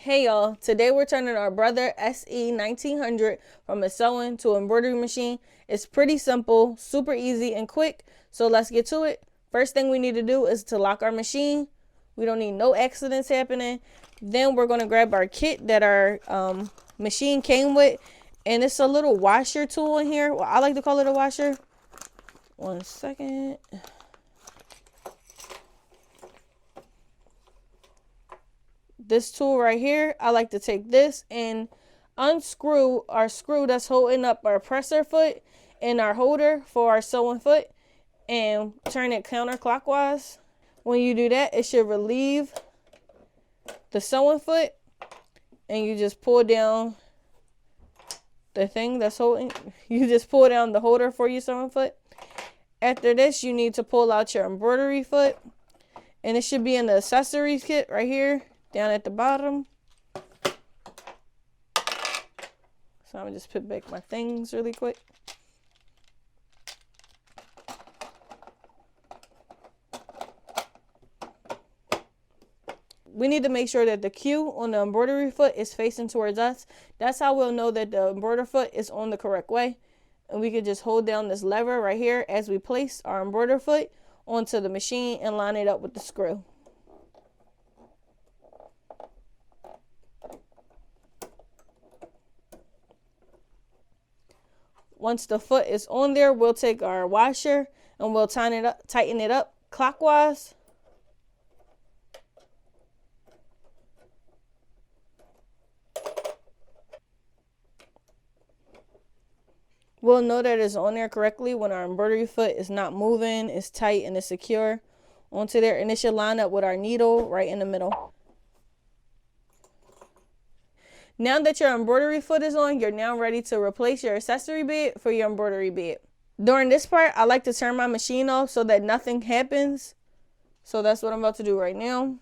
Hey y'all, today we're turning our Brother SE1900 from a sewing to embroidery machine. It's pretty simple, super easy and quick, so let's get to it. First thing we need to do is to lock our machine. We don't need no accidents happening. Then we're going to grab our kit that our machine came with, and it's a little washer tool in here. Well, I like to call it a washer. One second. This tool right here, I like to take this and unscrew our screw that's holding up our presser foot and our holder for our sewing foot and turn it counterclockwise. When you do that, it should relieve the sewing foot, and you just pull down the thing that's holding. You just pull down the holder for your sewing foot. After this, you need to pull out your embroidery foot, and it should be in the accessories kit right here down at the bottom. So I'm gonna just put back my things really quick. We need to make sure that the Q on the embroidery foot is facing towards us. That's how we'll know that the embroidery foot is on the correct way. And we can just hold down this lever right here as we place our embroidery foot onto the machine and line it up with the screw. Once the foot is on there, we'll take our washer and we'll tighten it up clockwise. We'll know that it's on there correctly when our embroidery foot is not moving, it's tight and it's secure onto there, and it should line up with our needle right in the middle. Now that your embroidery foot is on, you're now ready to replace your accessory bed for your embroidery bed. During this part, I like to turn my machine off so that nothing happens. So that's what I'm about to do right now.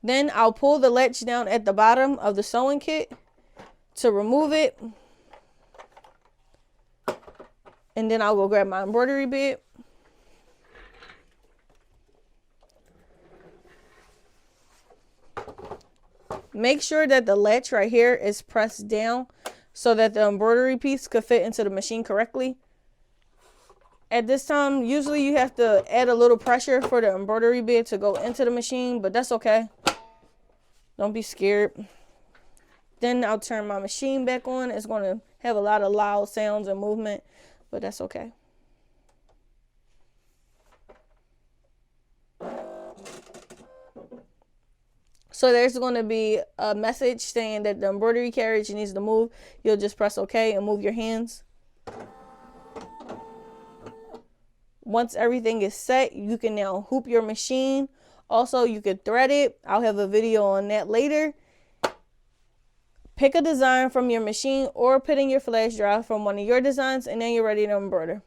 Then I'll pull the latch down at the bottom of the sewing kit to remove it. And then I'll go grab my embroidery bed. Make sure that the latch right here is pressed down so that the embroidery piece could fit into the machine correctly. At this time, usually you have to add a little pressure for the embroidery bed to go into the machine, but that's okay. Don't be scared. Then I'll turn my machine back on. It's going to have a lot of loud sounds and movement, but that's okay. So there's going to be a message saying that the embroidery carriage needs to move. You'll just press OK and move your hands. Once everything is set, you can now hoop your machine. Also, you could thread it. I'll have a video on that later. Pick a design from your machine or put in your flash drive from one of your designs, and then you're ready to embroider.